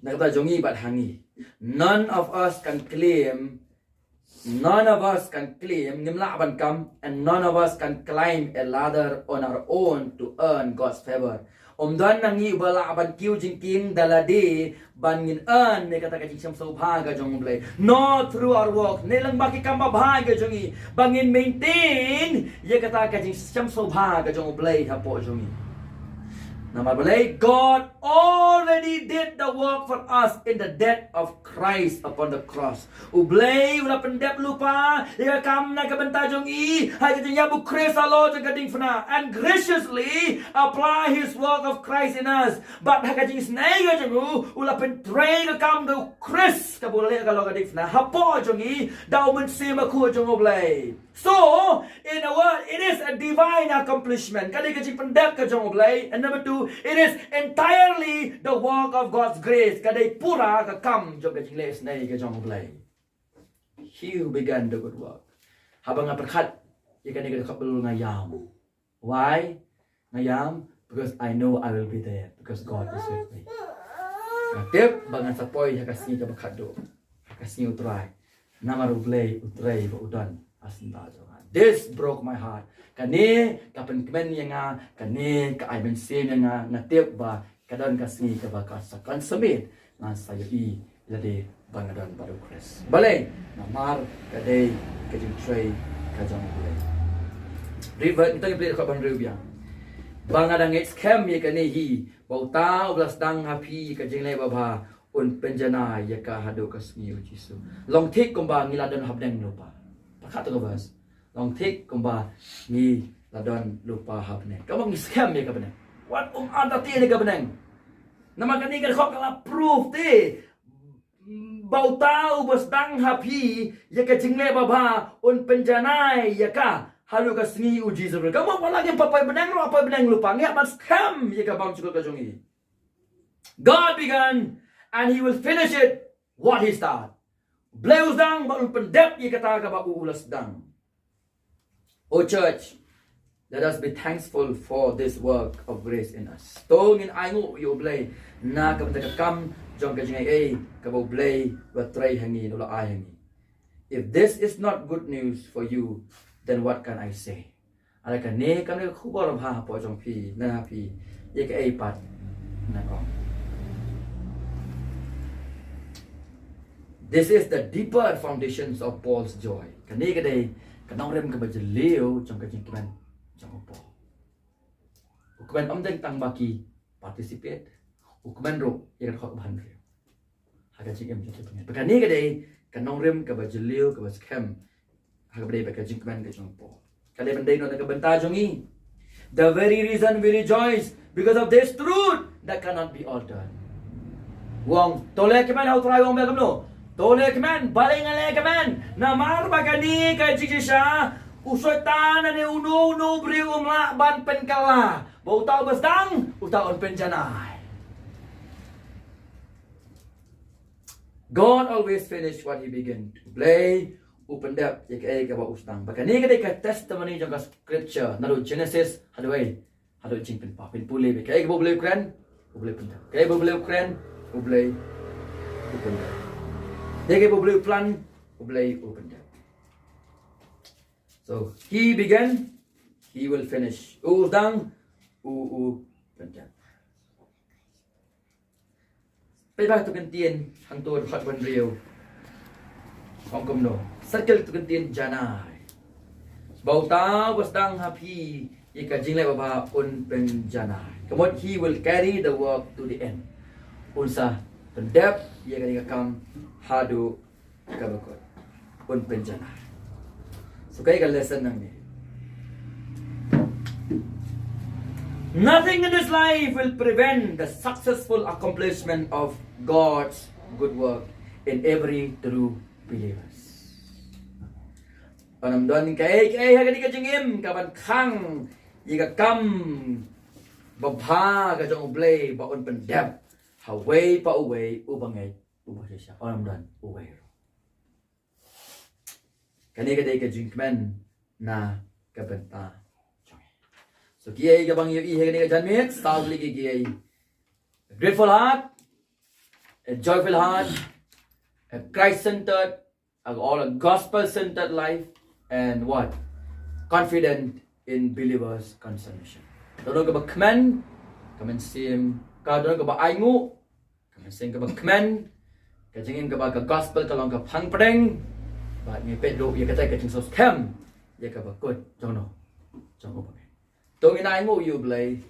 nakata jongi bat hangi none of us can claim nimla ban kam and none of us can climb a ladder on our own to earn God's favor dan nangi bala ban kiu jingking dalade ban ngin earn ne kata kajing sam so bha ga jong play not through our work ne lang baki kam ba bha ga jongi bangin maintain ye kata kajing sam so bha ga jong play ha po jongi Namar balay, God already did the work for us in the death of Christ upon the cross. Ublay, wala pendep lupa, ika kam na kabanta jong I, hay kating yabu Christ alo jang kating fana, and graciously apply His work of Christ in us. But hay kating snay ka jong wala pentray ka kam do Christ kabulay ka lo kating fana, hapo jong I, daw mensima ko jong ublay. So, in a word, it is a divine accomplishment. Kali kating pendep ka jong ublay, and number two, it is entirely the work of God's grace. Kadai pura ka kam jog kajing les nai ka jong blai. He who began the good work. Habang nga perkhat, ikan ka kapul ngayam. Why? Ngayam? Because I know I will be there. Because God is with me. Katip bangan sapoy hakasni ka bakhat do. Hakasni utray. Namar utray ba udan asinta jongan. This broke my heart. Kani kapan kemen yang kani ka I ben sin yang ngatip ba kadon kasni ka ba kasakan semit ngan saya I jadi bangadan baru Christ. Balai namar kadai kajing tray kajang boleh. Revert kita beli dekat bandar biang. Bangadang scam ye kani hi bau tau belas dang happy kajing le ba un penjana ya ka hadu kasni Yesus. Long tik komba ngiladon habdeng lupa. Pakat tu bahas. Long take kumba ni ladon lupa habne. Kamu ngi scam ya kabene. What anda ti ni kabene. Nama kani kan kok kala proof ti. bau tahu besdang hapi ya ka jingle baba un penjanai ya ka halu ka sengi uji zebra kamu apa lagi papai benang lo apa benang lupa nggak mas kam ya ka bang cukup ka jongi. God began and he will finish it what he start. Bleu dang ba un pendep ya kata ka ba ulas dang. Oh church, let us be thankful for this work of grace in us. Tong in aingu you blay na ka kam jong ka jingai ka bo blay wa trai hangi no la ai hangi. If this is not good news for you, then what can I say? Ala ka ne kam ne khu ba ram ha po jong pi na pi ye ka ai pat na ko. This is the deeper foundations of Paul's joy. Ka ne ka dei ka nong rem ka ba jeleu jong ka jing kan jong po. Ukuman omdeng tang baki participate. Ukuman ro ye ka khot ban re. Ha ka jing em jong pengen. Ka ne ka dei ka nong rem ka ba jeleu ka ba scam. Ha ka dei ba ka jing kan ka jong po. Ka dei ban dei no ka benta jongi. The very reason we rejoice because of this truth that cannot be altered. Wong tole keman au try wong belum no. Tole keman baling ale keman. Namar bagani ka jijisha usotan ne uno bri umla ban penkala. Bau tau besdang utaon penjanai. God always finish what he began to play. Open up ya ka ba ustang. Bagani ka testimony jong ka scripture naru Genesis hadway hadu jing pen pa pen pule be ka bo boleh kren boleh pen ka bo boleh kren boleh open up. Dia ke boleh plan boleh open up. So he began, he will finish. Udang open up. Pai ba tu ktien hang tu khat ban riu. Hong kom no. Circle tu ktien janai. Bau tau besdang happy ika jinglai baba un pen janai. Kemudian he will carry the work to the end. Unsa pendep ia ka kam hadu ka bakot un pen janai. So kaya ka lesson nang ni. Nothing in this life will prevent the successful accomplishment of God's good work in every true believers. Panamdon kay hagani ka jingim kaban khang yiga kam babha ka jong Khublei ba on pendep haway pa away ubangay ubah siya panamdon away. Kani ka day ka jingmen na kabenta. So kiyay ka bang yung ihagani ka janmit sadly kiyay a grateful heart, a joyful heart, a Christ-centered, all a gospel-centered life, and what? Confident in believers' consummation. Doon ka ba kmen? Kamen sim. Doon ka ba aingu? Kamen sim ka ba kmen? Kajingin ka ba ka gospel kalong ka pangpreng? Ba ni pedro ya katay ka tingsos kem. Ya ka ba good? Jong no. Jong ko ba. Tong inaingu you Khublei.